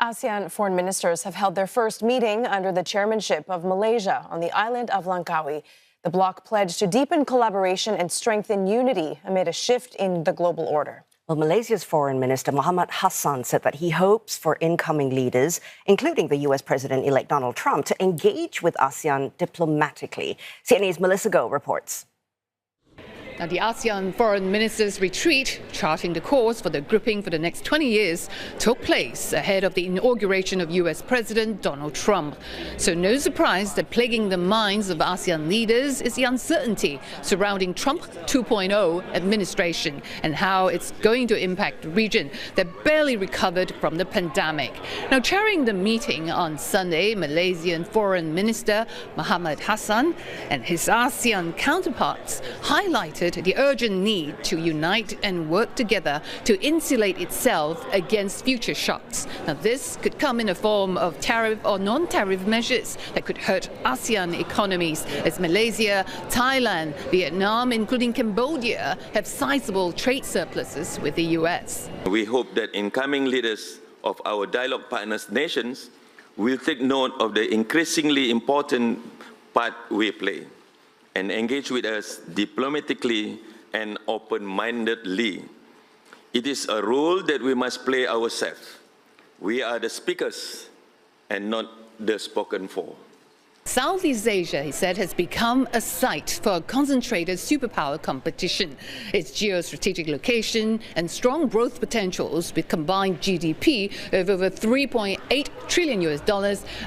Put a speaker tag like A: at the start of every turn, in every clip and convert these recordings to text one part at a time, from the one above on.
A: ASEAN foreign ministers have held their first meeting under the chairmanship of Malaysia on the island of Langkawi. The bloc pledged to deepen collaboration and strengthen unity amid a shift in the global order.
B: Well, Malaysia's Foreign Minister Mohamad Hasan said that he hopes for incoming leaders, including the US President-elect Donald Trump, to engage with ASEAN diplomatically. CNA's Melissa Goh reports.
C: Now, the ASEAN Foreign Ministers' retreat, charting the course for the grouping for the next 20 years, took place ahead of the inauguration of US President Donald Trump. So no surprise that plaguing the minds of ASEAN leaders is the uncertainty surrounding Trump 2.0 administration and how it's going to impact the region that barely recovered from the pandemic. Now, chairing the meeting on Sunday, Malaysian Foreign Minister Mohamad Hasan and his ASEAN counterparts highlighted the urgent need to unite and work together to insulate itself against future shocks. Now, this could come in the form of tariff or non-tariff measures that could hurt ASEAN economies, as Malaysia, Thailand, Vietnam, including Cambodia, have sizable trade surpluses with the US.
D: We hope that incoming leaders of our dialogue partners nations will take note of the increasingly important part we play and engage with us diplomatically and open-mindedly. It is a role that we must play ourselves. We are the speakers and not the spoken for.
C: Southeast Asia, he said, has become a site for a concentrated superpower competition. Its geostrategic location and strong growth potentials, with combined GDP of over $3.8 trillion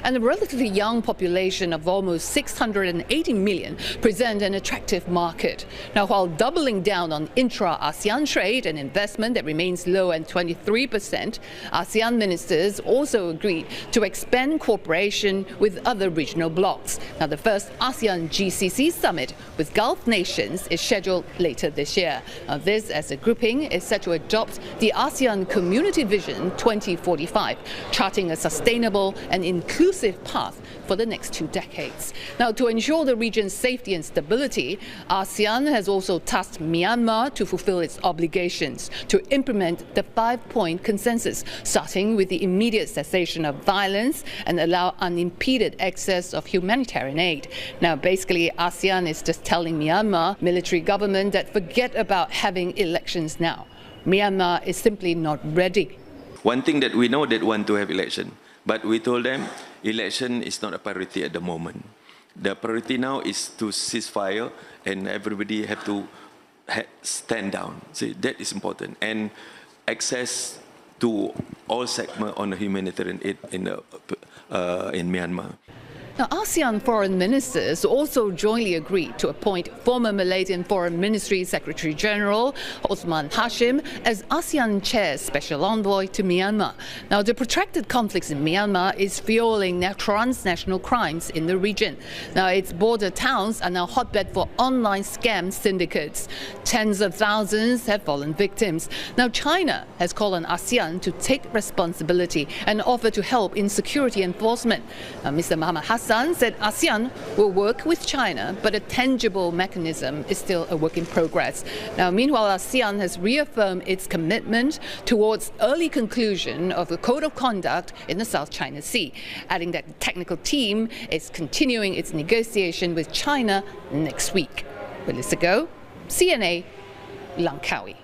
C: and a relatively young population of almost 680 million, present an attractive market. Now, while doubling down on intra-ASEAN trade and investment that remains low at 23%, ASEAN ministers also agreed to expand cooperation with other regional blocs. Now, the first ASEAN GCC summit with Gulf nations is scheduled later this year. Now, this, as a grouping, is set to adopt the ASEAN Community Vision 2045, charting a sustainable and inclusive path for the next 2 decades. Now, to ensure the region's safety and stability, ASEAN has also tasked Myanmar to fulfill its obligations to implement the 5-point consensus, starting with the immediate cessation of violence and allow unimpeded access of humanitarian aid. Now, basically, ASEAN is just telling Myanmar military government that forget about having elections now. Myanmar is simply not ready.
D: One thing that we know, that want to have election, but we told them election is not a priority at the moment. The priority now is to cease fire and everybody have to stand down. So that is important. And access to all segments on the humanitarian aid in Myanmar.
C: Now, ASEAN foreign ministers also jointly agreed to appoint former Malaysian Foreign Ministry Secretary General Mohamad Hasan as ASEAN Chair's Special Envoy to Myanmar. Now, the protracted conflicts in Myanmar is fueling transnational crimes in the region. Now, its border towns are now hotbed for online scam syndicates. Tens of thousands have fallen victims. Now, China has called on ASEAN to take responsibility and offer to help in security enforcement. Mr. Mohamad Hasan said ASEAN will work with China, but a tangible mechanism is still a work in progress. Now, meanwhile, ASEAN has reaffirmed its commitment towards early conclusion of the Code of Conduct in the South China Sea, adding that the technical team is continuing its negotiation with China next week. Melissa Goh, CNA, Langkawi.